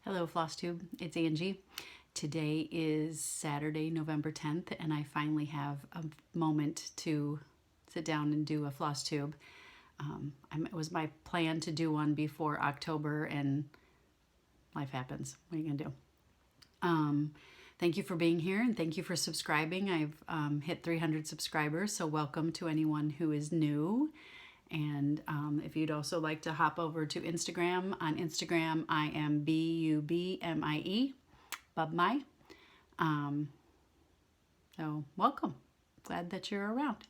Hello Flosstube, it's Angie. Today is Saturday, November 10th, and I finally have a moment to sit down and do a floss tube. It was my plan to do one before October, and life happens. What are you gonna do? Thank you for being here, and thank you for subscribing. I've hit 300 subscribers, so welcome to anyone who is new. And if you'd also like to hop over to Instagram, on Instagram I am Bubmie, Bubmie. So welcome. Glad that you're around.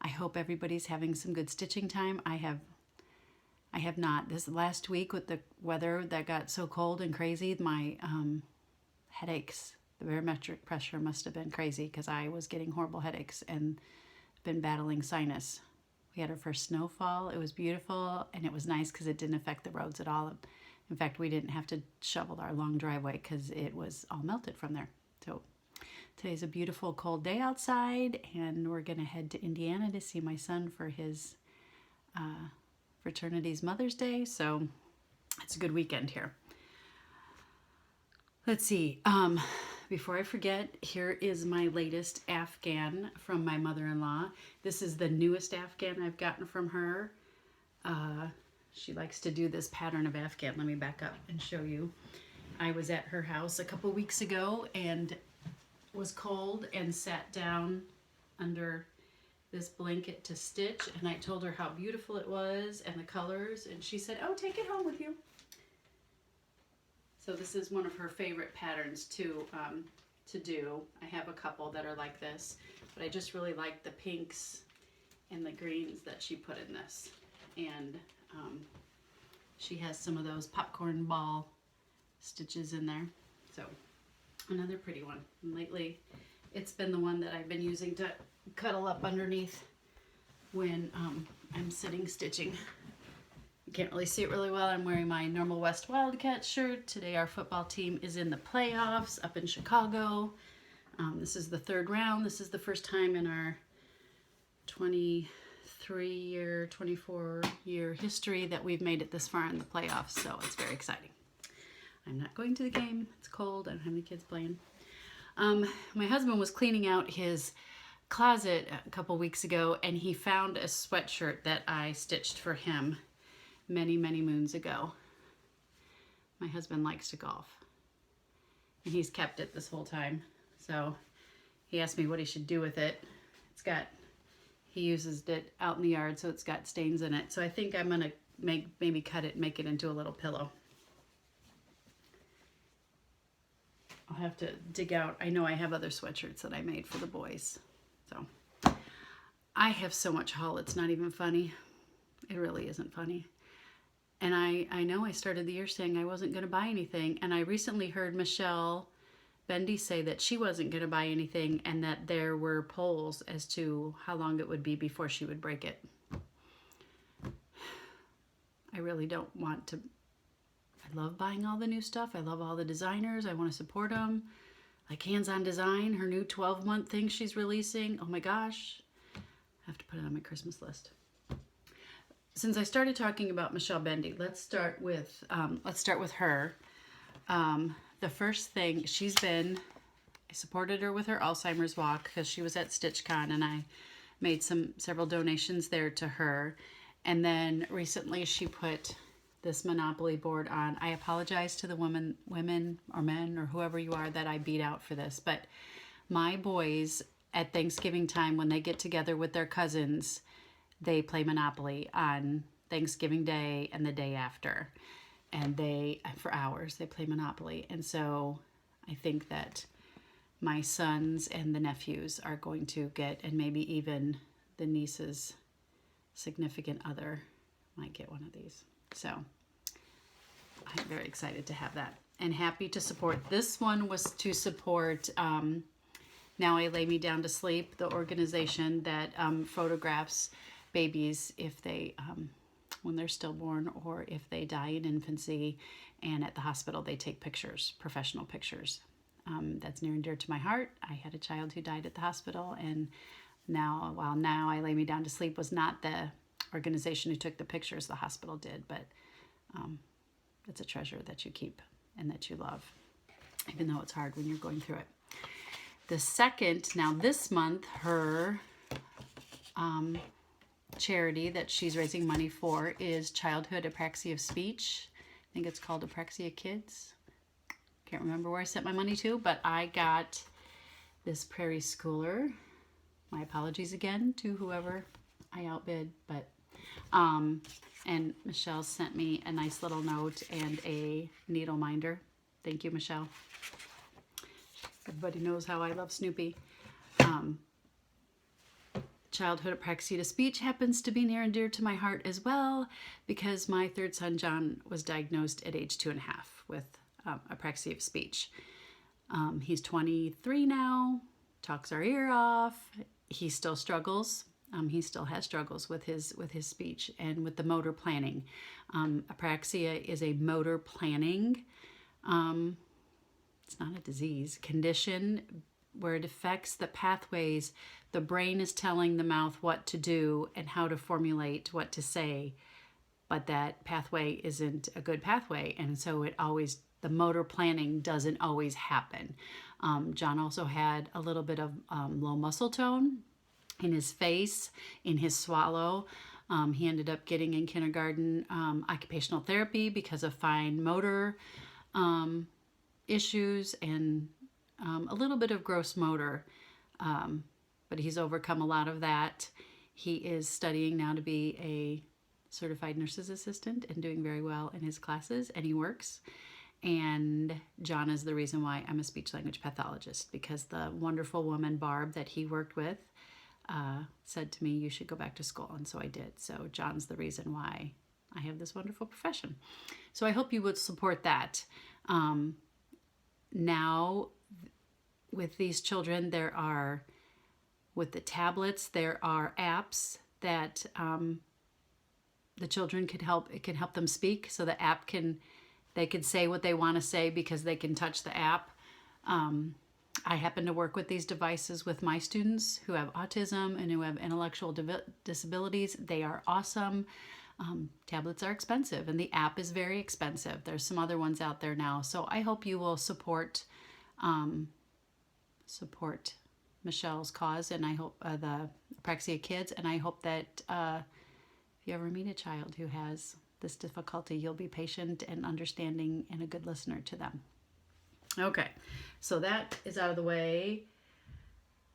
I hope everybody's having some good stitching time. I have not. This last week with the weather that got so cold and crazy, my headaches, the barometric pressure must have been crazy because I was getting horrible headaches and been battling sinus. We had our first snowfall. It was beautiful, and it was nice because it didn't affect the roads at all. In fact, we didn't have to shovel our long driveway because it was all melted from there. So today's a beautiful cold day outside, and we're going to head to Indiana to see my son for his fraternity's Mother's Day. So it's a good weekend here. Let's see. Before I forget, here is my latest Afghan from my mother-in-law. This is the newest Afghan I've gotten from her. She likes to do this pattern of Afghan. Let me back up and show you. I was at her house a couple weeks ago and was cold and sat down under this blanket to stitch, and I told her how beautiful it was and the colors, and she said, "Oh, take it home with you." So this is one of her favorite patterns to do. I have a couple that are like this, but I just really like the pinks and the greens that she put in this. And she has some of those popcorn ball stitches in there. So another pretty one. And lately it's been the one that I've been using to cuddle up underneath when I'm sitting stitching. You can't really see it really well. I'm wearing my Normal West Wildcat shirt. Today our football team is in the playoffs up in Chicago. This is the third round. This is the first time in our 23-year, 24-year history that we've made it this far in the playoffs, so it's very exciting. I'm not going to the game. It's cold. I don't have any kids playing. My husband was cleaning out his closet a couple weeks ago, and he found a sweatshirt that I stitched for him many moons ago. My husband likes to golf, and he's kept it this whole time. So he asked me what he should do with it. He uses it out in the yard, so it's got stains in it. So I think I'm gonna maybe cut it and make it into a little pillow. I'll have to dig out. I know I have other sweatshirts that I made for the boys. So I have so much haul, it's not even funny. It really isn't funny. And I know I started the year saying I wasn't going to buy anything. And I recently heard Michelle Bendy say that she wasn't going to buy anything and that there were polls as to how long it would be before she would break it. I really don't want to. I love buying all the new stuff. I love all the designers. I want to support them. Like Hands On Design, her new 12-month thing she's releasing. Oh my gosh. I have to put it on my Christmas list. Since I started talking about Michelle Bendy, let's start with her. The first thing, I supported her with her Alzheimer's walk because she was at StitchCon, and I made several donations there to her. And then recently she put this Monopoly board on. I apologize to the women or men or whoever you are that I beat out for this, but my boys at Thanksgiving time, when they get together with their cousins, they play Monopoly on Thanksgiving Day and the day after. And for hours, they play Monopoly. And so I think that my sons and the nephews are going to get, and maybe even the niece's significant other might get one of these. So I'm very excited to have that and happy to support. This one was to support Now I Lay Me Down to Sleep, the organization that photographs babies if they when they're stillborn or if they die in infancy, and at the hospital they take pictures, professional pictures. That's near and dear to my heart. I had a child who died at the hospital, and while Now I Lay Me Down to Sleep was not the organization who took the pictures, the hospital did, but it's a treasure that you keep. and that you love, even though it's hard when you're going through it. The second, now this month, her charity that she's raising money for is Childhood Apraxia of Speech. I think it's called Apraxia Kids. Can't remember where I sent my money to, but I got this Prairie Schooler. My apologies again to whoever I outbid, but and Michelle sent me a nice little note and a needle minder. Thank you, Michelle. Everybody knows how I love Snoopy. Childhood Apraxia of Speech happens to be near and dear to my heart as well, because my third son, John, was diagnosed at age 2.5 with apraxia of speech. He's 23 now, talks our ear off. He still struggles. He still has struggles with his speech and with the motor planning. Apraxia is a motor planning, it's not a disease, condition where it affects the pathways. The brain is telling the mouth what to do and how to formulate what to say, but that pathway isn't a good pathway, and so the motor planning doesn't always happen. John also had a little bit of low muscle tone in his face, in his swallow. He ended up getting in kindergarten occupational therapy because of fine motor issues and a little bit of gross motor, but he's overcome a lot of that. He is studying now to be a certified nurse's assistant and doing very well in his classes, and he works. And John is the reason why I'm a speech language pathologist, because the wonderful woman, Barb, that he worked with said to me, you should go back to school. And so I did. So John's the reason why I have this wonderful profession. So I hope you would support that. Now, with these children, with the tablets, there are apps that the children it can help them speak. So the app they can say what they want to say because they can touch the app. I happen to work with these devices with my students who have autism and who have intellectual disabilities. They are awesome. Tablets are expensive, and the app is very expensive. There's some other ones out there now. So I hope you will support Michelle's cause, and I hope the Apraxia Kids, and I hope that if you ever meet a child who has this difficulty, you'll be patient and understanding and a good listener to them. Okay, so that is out of the way.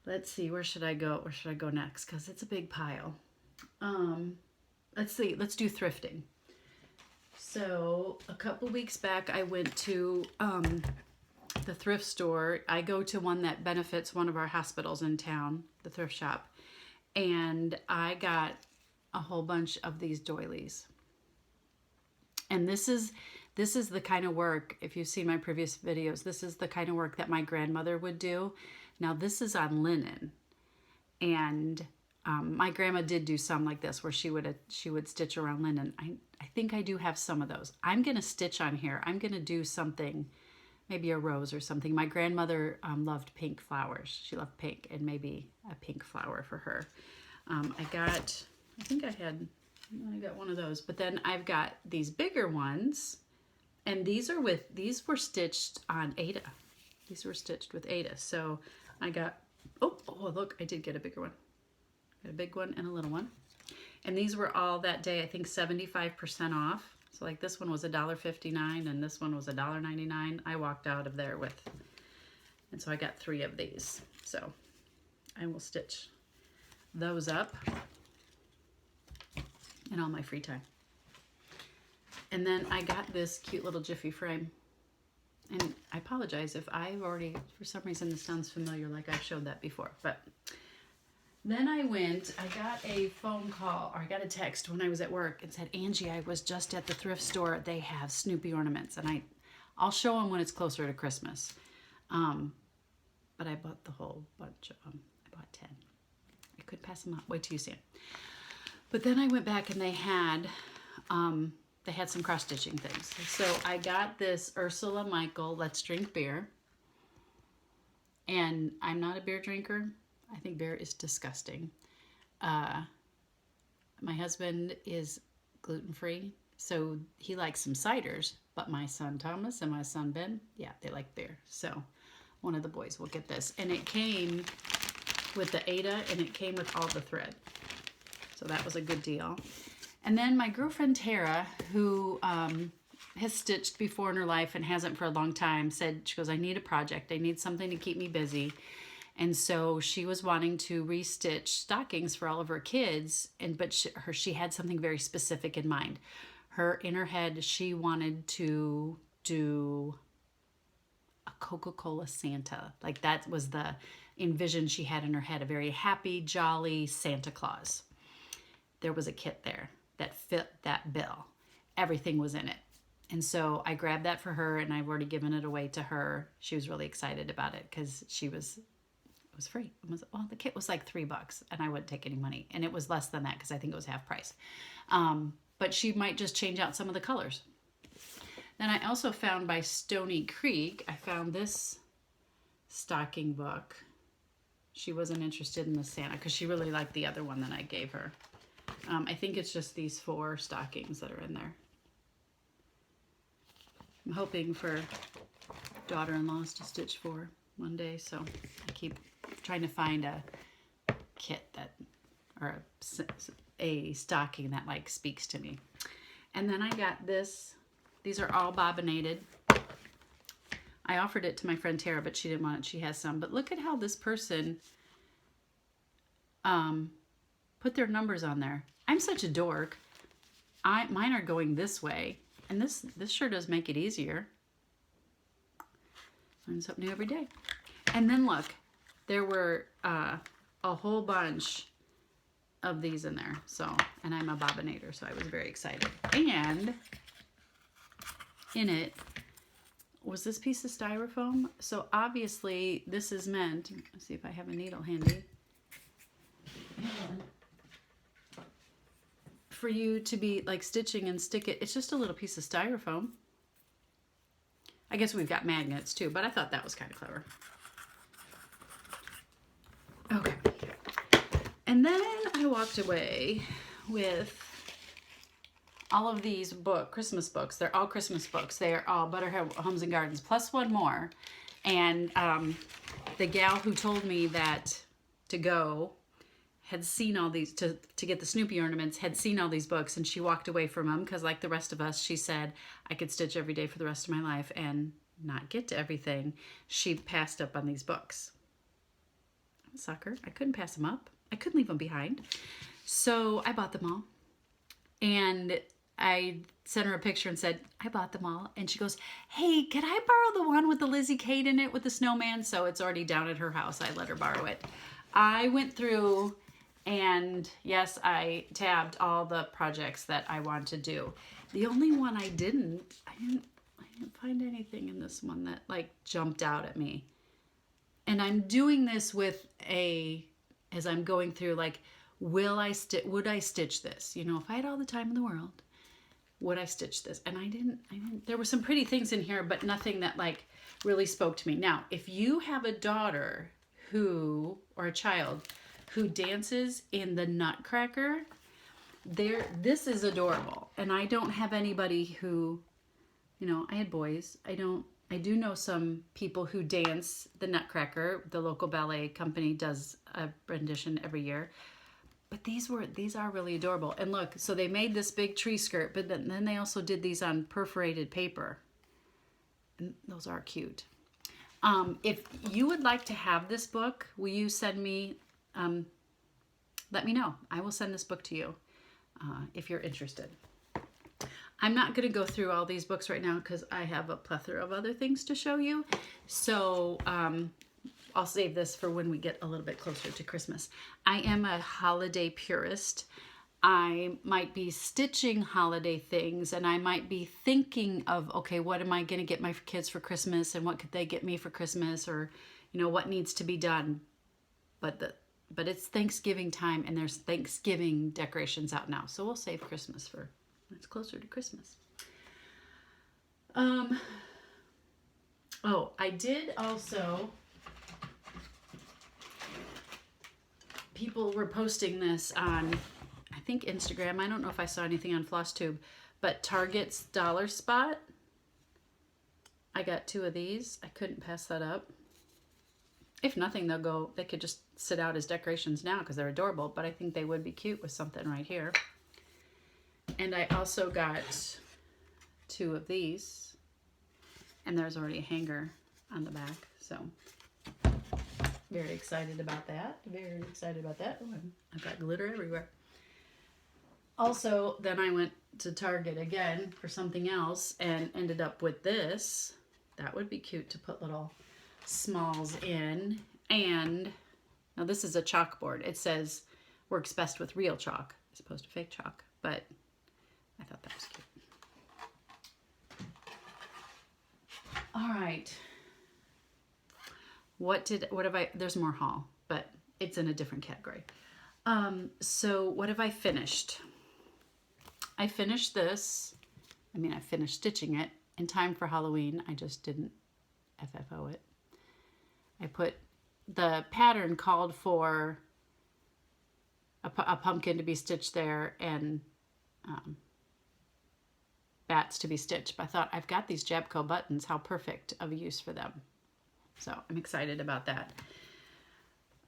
Let's see, where should I go? Where should I go next? Because it's a big pile. Let's see, let's do thrifting. So a couple weeks back, I went to the thrift store. I go to one that benefits one of our hospitals in town, the thrift shop, and I got a whole bunch of these doilies. And this is the kind of work, if you've seen my previous videos, this is the kind of work that my grandmother would do. Now this is on linen, and my grandma did do some like this where she would stitch around linen. I think I do have some of those. I'm gonna stitch on here. I'm gonna do something, maybe a rose or something. My grandmother loved pink flowers. She loved pink, and maybe a pink flower for her. I got one of those, but then I've got these bigger ones, and these were stitched on Ada. These were stitched with Ada. So I got, oh look, I did get a bigger one. Got a big one and a little one. And these were all that day, I think 75% off. So like this one was $1.59 and this one was $1.99. I walked out of there with, and so I got 3 of these. So I will stitch those up in all my free time. And then I got this cute little Jiffy frame. And I apologize if I've already, for some reason this sounds familiar, like I've showed that before. But then I got a phone call, or I got a text when I was at work and said, Angie, I was just at the thrift store. They have Snoopy ornaments. And I'll show them when it's closer to Christmas. But I bought the whole bunch of them. I bought 10. I could pass them out. Wait till you see them. But then I went back and they had some cross-stitching things. So I got this Ursula Michael Let's Drink Beer. And I'm not a beer drinker. I think beer is disgusting. My husband is gluten-free, so he likes some ciders. But my son Thomas and my son Ben, yeah, they like bear. So one of the boys will get this. And it came with the Ada, and it came with all the thread. So that was a good deal. And then my girlfriend Tara, who has stitched before in her life and hasn't for a long time, said, she goes, I need a project. I need something to keep me busy. And so she was wanting to restitch stockings for all of her kids, but she had something very specific in mind. In her head, she wanted to do a Coca-Cola Santa. Like that was the envision she had in her head, a very happy, jolly Santa Claus. There was a kit there that fit that bill. Everything was in it. And so I grabbed that for her, and I've already given it away to her. She was really excited about it because it was free. The kit was like $3 and I wouldn't take any money. And it was less than that because I think it was half price. But she might just change out some of the colors. Then I also found by Stony Creek, I found this stocking book. She wasn't interested in the Santa because she really liked the other one that I gave her. I think it's just these 4 stockings that are in there. I'm hoping for daughter-in-laws to stitch for one day, so I keep trying to find a kit that, or a stocking that like speaks to me. And then I got this. These are all bobbinated. I offered it to my friend Tara, but she didn't want it. She has some. But look at how this person put their numbers on there. I'm such a dork. Mine are going this way, and this sure does make it easier. Learn something new every day. And then look, there were a whole bunch of these in there. So, and I'm a bobbinator, so I was very excited. And in it was this piece of styrofoam. So obviously this is meant, let's see if I have a needle handy, for you to be like stitching and stick it. It's just a little piece of styrofoam. I guess we've got magnets too, but I thought that was kind of clever. Okay. And then I walked away with all of these Christmas books. They're all Christmas books. They are all Butterhead Homes and Gardens, plus one more. And the gal who told me that to go had seen all these, to get the Snoopy ornaments, had seen all these books, and she walked away from them because like the rest of us, she said, I could stitch every day for the rest of my life and not get to everything. She passed up on these books. I'm a sucker. I couldn't pass them up. I couldn't leave them behind. So I bought them all. And I sent her a picture and said, I bought them all. And she goes, hey, could I borrow the one with the Lizzie Kate in it with the snowman? So it's already down at her house. I let her borrow it. I went through and yes, I tabbed all the projects that I want to do. The only one I didn't find anything in this one that like jumped out at me. And I'm doing this with as I'm going through, like, would I stitch this? You know, if I had all the time in the world, would I stitch this? And I didn't, there were some pretty things in here, but nothing that like really spoke to me. Now, if you have a daughter or a child who dances in the Nutcracker, this is adorable. And I don't have anybody who, you know, I had boys. I do know some people who dance the Nutcracker. The local ballet company does a rendition every year. But these are really adorable. And look, so they made this big tree skirt, but then they also did these on perforated paper. And those are cute. If you would like to have this book, will you send me, let me know. I will send this book to you if you're interested. I'm not going to go through all these books right now because I have a plethora of other things to show you. So I'll save this for when we get a little bit closer to Christmas. I am a holiday purist. I might be stitching holiday things, and I might be thinking of, okay, what am I going to get my kids for Christmas, and what could they get me for Christmas, or, you know, what needs to be done. But it's Thanksgiving time, and there's Thanksgiving decorations out now, so we'll save Christmas for when it's closer to Christmas. Oh, I did also, people were posting this on, I think Instagram. I don't know if I saw anything on Flosstube, but Target's Dollar Spot. I got 2 of these. I couldn't pass that up. If nothing, they could just sit out as decorations now because they're adorable, but I think they would be cute with something right here. And I also got 2 of these, and there's already a hanger on the back, so very excited about that. Very excited about that. Oh, I've got glitter everywhere. Also, then I went to Target again for something else and ended up with this. That would be cute to put little smalls in. And now this is a chalkboard. It says works best with real chalk as opposed to fake chalk, but I thought that was cute. All right. What have I, there's more haul, but it's in a different category. So what have I finished? I finished this. I mean, I finished stitching it in time for Halloween. I just didn't FFO it. I put, the pattern called for a pumpkin to be stitched there and bats to be stitched. But I thought, I've got these Jabco buttons. How perfect of a use for them. So I'm excited about that.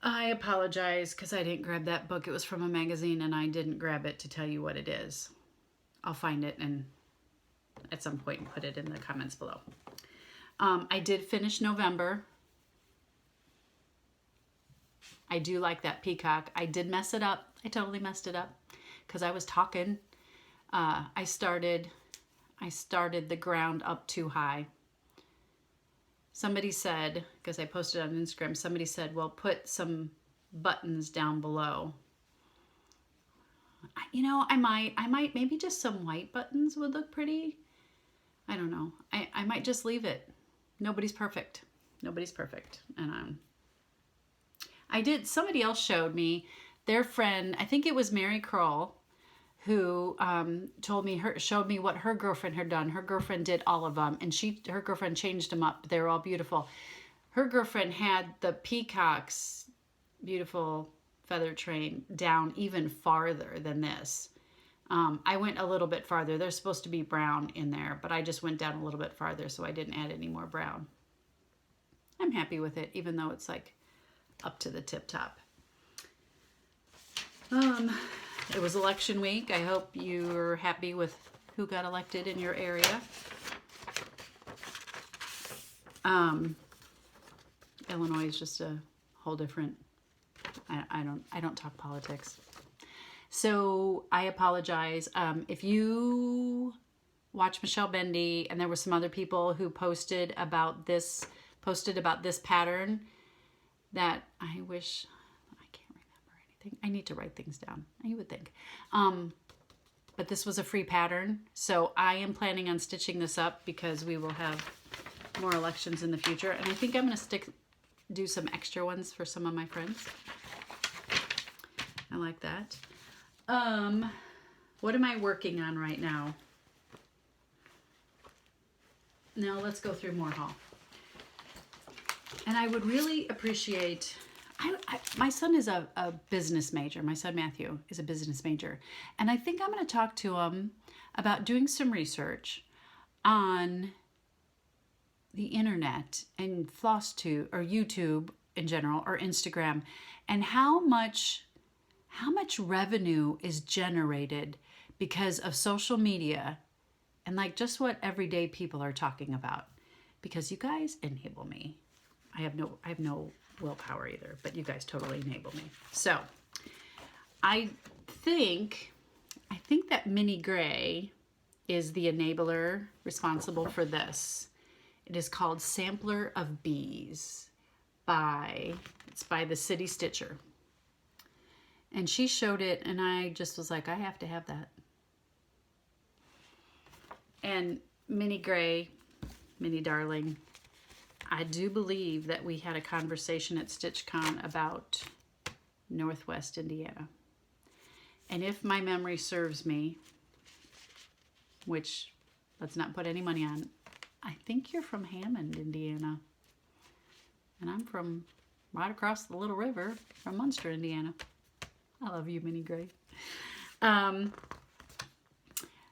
I apologize because I didn't grab that book. It was from a magazine and I didn't grab it to tell you what it is. I'll find it and at some point put it in the comments below. I did finish November. I do like that peacock. I did mess it up. I totally messed it up because I was talking. I started the ground up too high. Somebody said, because I posted on Instagram, somebody said, well, put some buttons down below. You know, I might, maybe just some white buttons would look pretty. I don't know. I might just leave it. Nobody's perfect. Nobody's perfect. And somebody else showed me their friend, I think it was Mary Kroll, who showed me what her girlfriend had done. Her girlfriend did all of them, and her girlfriend changed them up. They were all beautiful. Her girlfriend had the peacock's beautiful feather train down even farther than this. I went a little bit farther. There's supposed to be brown in there, but I just went down a little bit farther, so I didn't add any more brown. I'm happy with it, even though it's like up to the tip top. It was election week. I hope you're happy with who got elected in your area. Illinois is just a whole different, I don't talk politics. So I apologize. If you watch Michelle Bendy, and there were some other people who posted about this pattern that I wish, I can't remember anything. I need to write things down, you would think. But this was a free pattern. So I am planning on stitching this up because we will have more elections in the future. And I think I'm going to do some extra ones for some of my friends. I like that. What am I working on right now? Now let's go through more haul. And I would really appreciate, my son is a business major. My son Matthew is a business major. And I think I'm going to talk to him about doing some research on the internet and Flosstube or YouTube in general or Instagram, and how much revenue is generated because of social media and like just what everyday people are talking about. Because you guys enable me. I have no willpower either, but you guys totally enable me. So I think that Minnie Gray is the enabler responsible for this. It is called Sampler of Bees it's by the City Stitcher. And she showed it and I just was like, I have to have that. And Minnie Gray, Minnie darling, I do believe that we had a conversation at StitchCon about Northwest Indiana. And if my memory serves me, which let's not put any money on, I think you're from Hammond, Indiana. And I'm from right across the Little River from Munster, Indiana. I love you, Minnie Gray.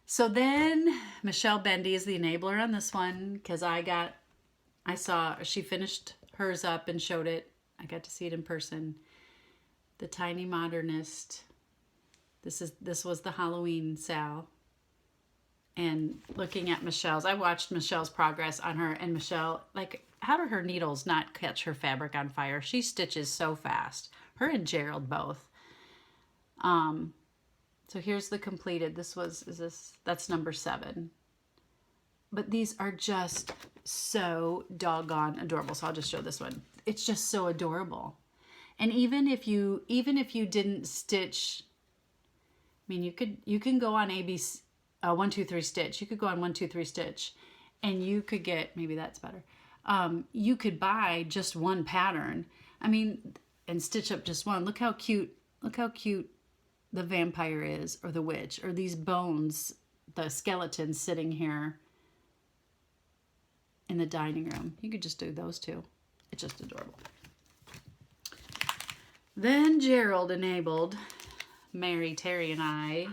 So then Michelle Bendy is the enabler on this one because I got I saw, she finished hers up and showed it. I got to see it in person. The Tiny Modernist. This was the Halloween Sal. And looking at Michelle's, I watched Michelle's progress on her, and Michelle, like, how do her needles not catch her fabric on fire? She stitches so fast. Her and Gerald both. So here's the completed. That's number 7. But these are just so doggone adorable. So I'll just show this one. It's just so adorable. And even if you didn't stitch, I mean, you can go on 1, 2, 3 stitch. You could go on 1, 2, 3 stitch, and you could get, maybe that's better. You could buy just one pattern. I mean, and stitch up just one. Look how cute the vampire is, or the witch, or these bones, the skeletons sitting here in the dining room. You could just do those two. It's just adorable. Then Gerald enabled Mary, Terry, and I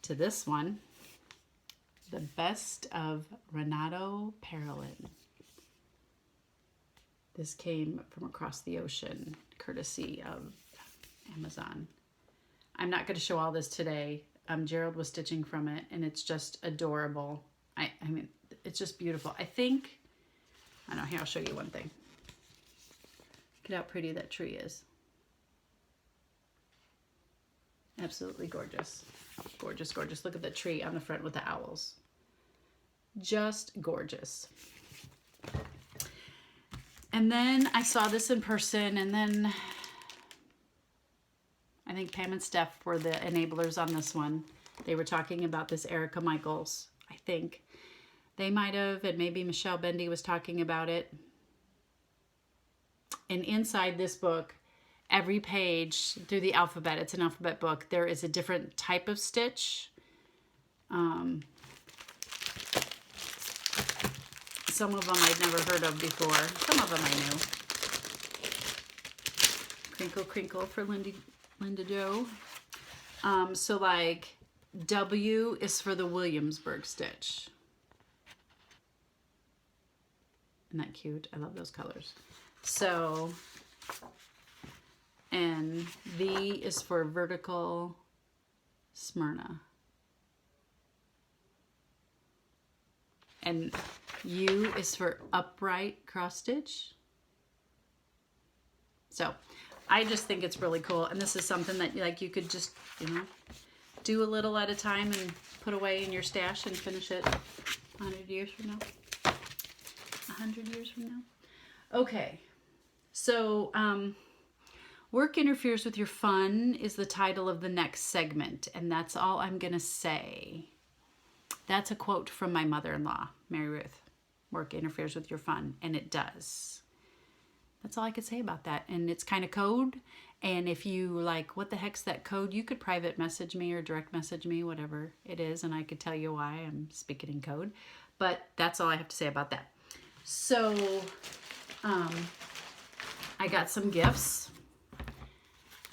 to this one. The Best of Renato Parolin. This came from across the ocean, courtesy of Amazon. I'm not going to show all this today. Gerald was stitching from it, and it's just adorable. I mean, it's just beautiful. I know, here, I'll show you one thing. Look at how pretty that tree is. Absolutely gorgeous. Gorgeous, gorgeous. Look at the tree on the front with the owls. Just gorgeous. And then I saw this in person, and then I think Pam and Steph were the enablers on this one. They were talking about this Erica Michaels, I think. They might have, and maybe Michelle Bendy was talking about it. And inside this book, every page through the alphabet, it's an alphabet book, there is a different type of stitch. Some of them I'd never heard of before. Some of them I knew. Crinkle, crinkle for Linda Jo. So like W is for the Williamsburg stitch. Isn't that cute? I love those colors. So, and V is for vertical Smyrna. And U is for upright cross stitch. So I just think it's really cool. And this is something that like you could just, do a little at a time and put away in your stash and finish it 100 years from now. 100 years from now. Okay. So, Work Interferes with Your Fun is the title of the next segment. And that's all I'm going to say. That's a quote from my mother-in-law, Mary Ruth. Work interferes with your fun, and it does. That's all I could say about that. And it's kind of code. And if you like, what the heck's that code? You could private message me or direct message me, whatever it is, and I could tell you why I'm speaking in code. But that's all I have to say about that. So, I got some gifts.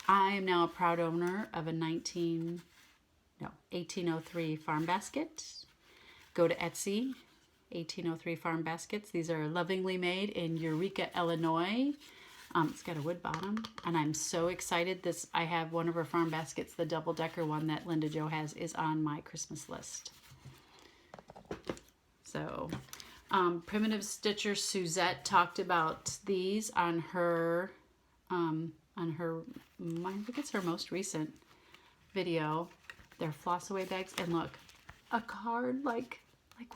I am now a proud owner of a 1803 farm basket. Go to Etsy, 1803 farm baskets. These are lovingly made in Eureka, Illinois. It's got a wood bottom, and I'm so excited. I have one of her farm baskets, the double-decker one that Linda Jo has, is on my Christmas list. So, Primitive Stitcher Suzette talked about these on her, I think it's her most recent video. They're floss away bags, and look, a card like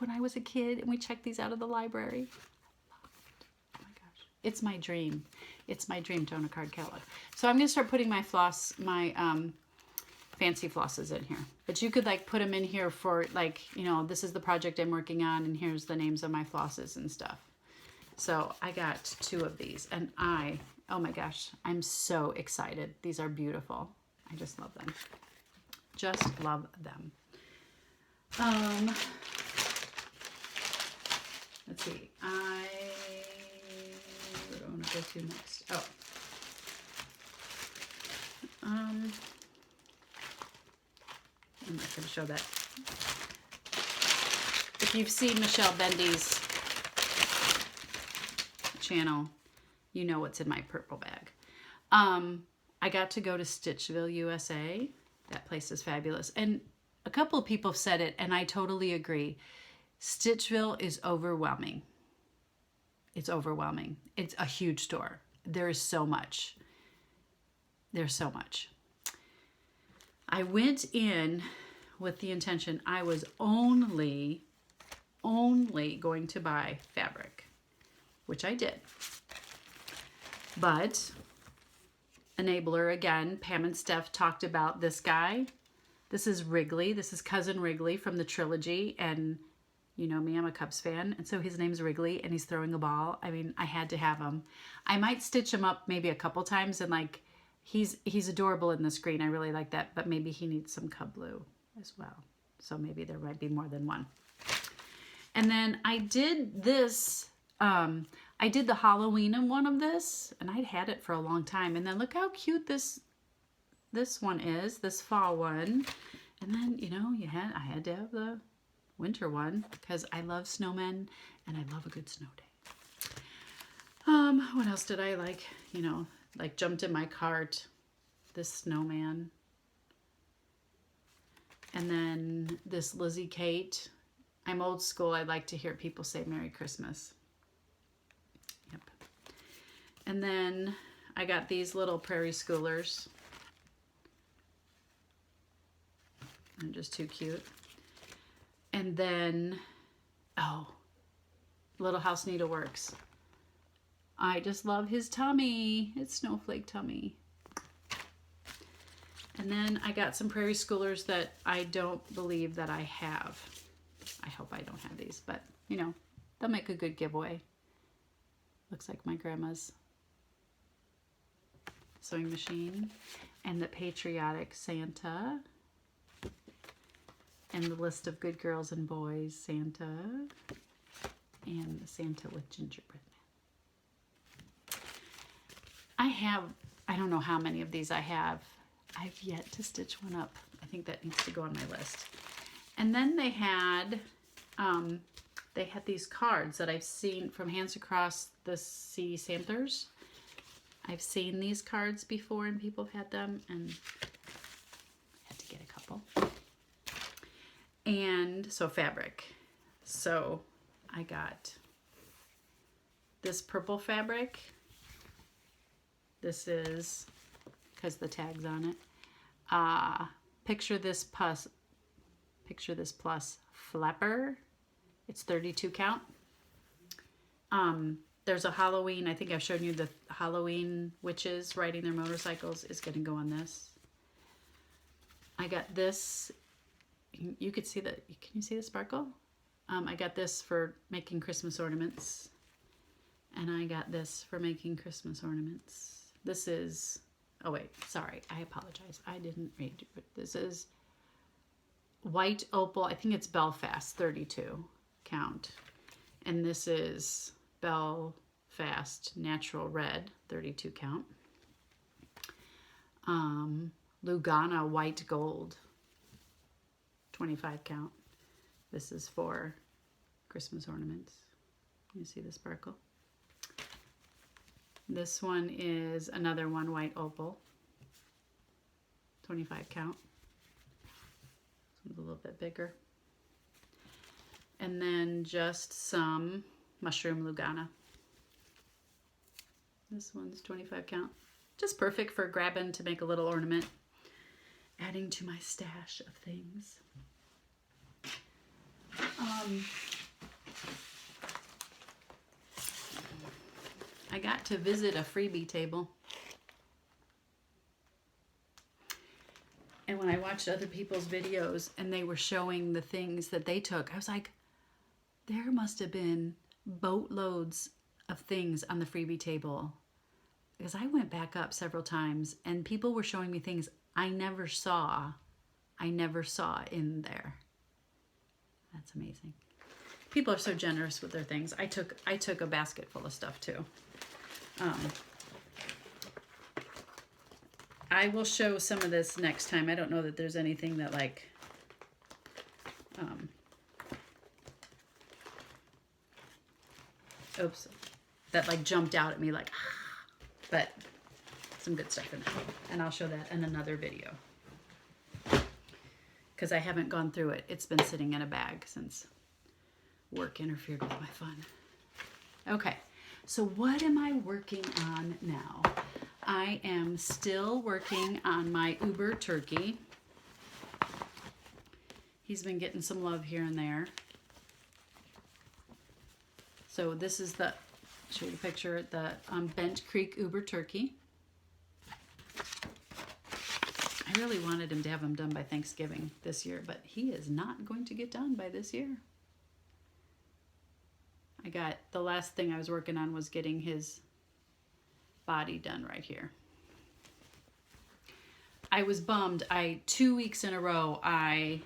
when I was a kid and we checked these out of the library. Oh my gosh, it's my dream. It's my dream to own a card catalog. So I'm gonna start putting my fancy flosses in here. But you could like put them in here for like, this is the project I'm working on, and here's the names of my flosses and stuff. So I got 2 of these, and oh my gosh, I'm so excited. These are beautiful. I just love them. Just love them. Let's see. What do I want to go to next? Oh. I'm not going to show that. If you've seen Michelle Bendy's channel, you know what's in my purple bag. I got to go to Stitchville, USA. That place is fabulous. And a couple of people said it, and I totally agree. Stitchville is overwhelming. It's overwhelming. It's a huge store. There is so much. There's so much. I went in with the intention I was only going to buy fabric, which I did. But enabler again, Pam and Steph talked about this guy. This is Wrigley. This is Cousin Wrigley from the trilogy, and you know me, I'm a Cubs fan, and so his name's Wrigley, and he's throwing a ball. I mean, I had to have him. I might stitch him up maybe a couple times, and like he's adorable in the screen. I really like that, but maybe he needs some Cub Blue as well. So maybe there might be more than one. And then I did this. I did the Halloween one of this, and I'd had it for a long time. And then look how cute this one is, this fall one. And then, you know, I had to have the winter one because I love snowmen and I love a good snow day. What else did I like? You know, like jumped in my cart, this snowman. And then this Lizzie Kate. I'm old school. I like to hear people say Merry Christmas. Yep. And then I got these little prairie schoolers. They're just too cute. And then, oh, Little House Needleworks. I just love his tummy. It's Snowflake Tummy. And then I got some prairie schoolers that I don't believe that I have. I hope I don't have these, but you know, they'll make a good giveaway. Looks like my grandma's sewing machine. And the Patriotic Santa. And the list of good girls and boys Santa. And the Santa with gingerbread man. I don't know how many of these I have. I've yet to stitch one up. I think that needs to go on my list. And then they had these cards that I've seen from Hands Across the Sea Samplers. I've seen these cards before and people have had them, and I had to get a couple. And so fabric. So I got this purple fabric. This is, because the tag's on it. Picture this plus flapper. It's 32 count. There's a Halloween, I think I've shown you the Halloween witches riding their motorcycles is going to go on this. I got this. You could see that. Can you see the sparkle? I got this for making Christmas ornaments. And I got this for making Christmas ornaments. This is, oh wait, sorry, I apologize. I didn't read it. This is white opal. I think it's Belfast, 32 count. And this is Belfast Natural Red, 32 count. Lugana White Gold, 25 count. This is for Christmas ornaments. You see the sparkle? This one is another one, white opal, 25 count. This one's a little bit bigger. And then just some mushroom Lugana. This one's 25 count. Just perfect for grabbing to make a little ornament. Adding to my stash of things. I got to visit a freebie table. And when I watched other people's videos and they were showing the things that they took, I was like, there must have been boatloads of things on the freebie table. Because I went back up several times and people were showing me things I never saw in there. That's amazing. People are so generous with their things. I took a basket full of stuff too. I will show some of this next time. I don't know that there's anything that like oops. that like jumped out at me like, ah, but some good stuff in there. And I'll show that in another video, because I haven't gone through it. It's been sitting in a bag since work interfered with my fun. Okay, so what am I working on now? I am still working on my Uber turkey. He's been getting some love here and there. So this is the, show you the picture, the Bent Creek Uber turkey. I really wanted him to have him done by Thanksgiving this year, but he is not going to get done by this year. The last thing I was working on was getting his body done right here. I was bummed. 2 weeks in a row, I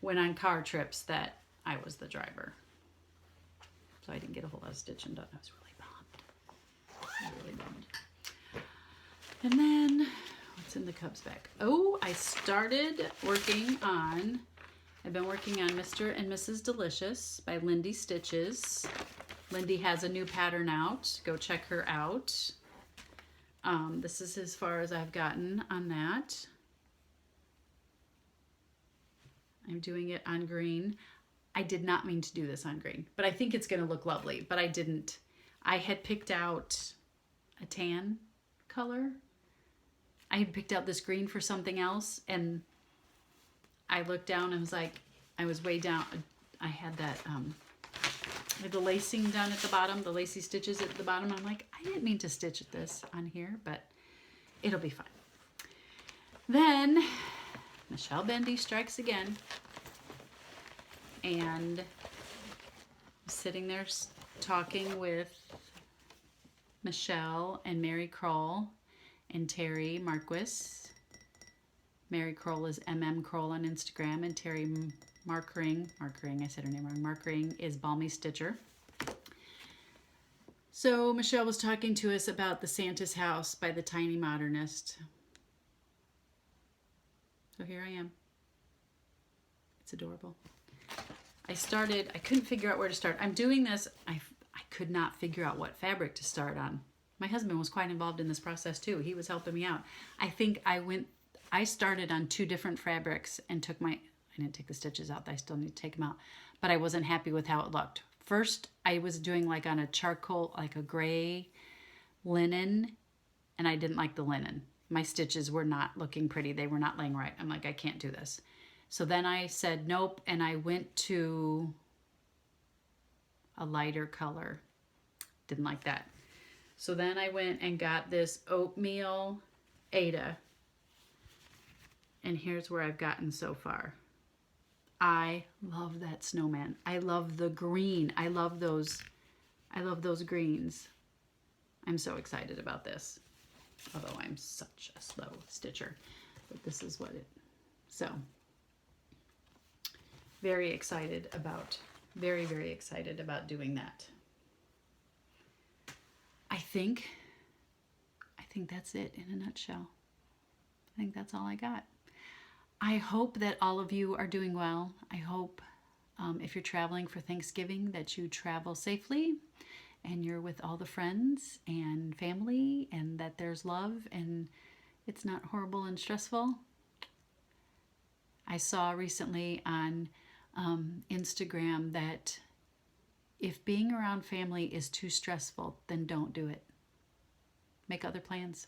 went on car trips that I was the driver. So I didn't get a whole lot of stitching done. I was really bummed. And then, what's in the Cubs bag? Oh, I started working on, I've been working on Mr. and Mrs. Delicious by Lindy Stitches. Lindy has a new pattern out. Go check her out. This is as far as I've gotten on that. I'm doing it on green. I did not mean to do this on green, but I think it's going to look lovely, but I didn't. I had picked out a tan color. I had picked out this green for something else, and I looked down and was like, I was way down. I had that, I had the lacing done at the bottom, the lacy stitches at the bottom. I'm like, I didn't mean to stitch this on here, but it'll be fine. Then Michelle Bendy strikes again. And I'm sitting there talking with Michelle and Mary Kroll and Terry Marquis. Mary Kroll is Kroll on Instagram, and Terry Markring, I said her name wrong, Markring is Bubmie Stitcher. So Michelle was talking to us about the Santa's House by the Tiny Modernist. So here I am. It's adorable. I couldn't figure out where to start. I'm doing this, I could not figure out what fabric to start on. My husband was quite involved in this process too. He was helping me out. I think I started on 2 different fabrics and I didn't take the stitches out. I still need to take them out. But I wasn't happy with how it looked. First, I was doing like on a charcoal, like a gray linen, and I didn't like the linen. My stitches were not looking pretty. They were not laying right. I'm like, I can't do this. So then I said nope, and I went to a lighter color. Didn't like that. So then I went and got this oatmeal Ada. And here's where I've gotten so far. I love that snowman. I love the green. I love those greens. I'm so excited about this. Although I'm such a slow stitcher. But this is what so very excited about, very excited about doing that. I think that's it in a nutshell. I think that's all I got. I hope that all of you are doing well. I hope if you're traveling for Thanksgiving that you travel safely and you're with all the friends and family and that there's love and it's not horrible and stressful. I saw recently on Instagram that if being around family is too stressful, then don't do it. Make other plans.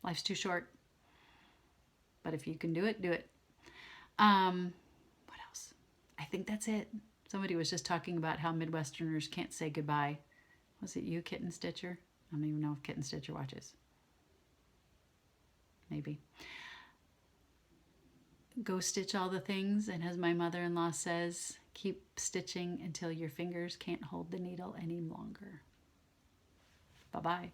Life's too short. But if you can do it, do it. What else? I think that's it. Somebody was just talking about how Midwesterners can't say goodbye. Was it you, Kitten Stitcher? I don't even know if Kitten Stitcher watches. Maybe. Go stitch all the things, and as my mother-in-law says, keep stitching until your fingers can't hold the needle any longer. Bye-bye.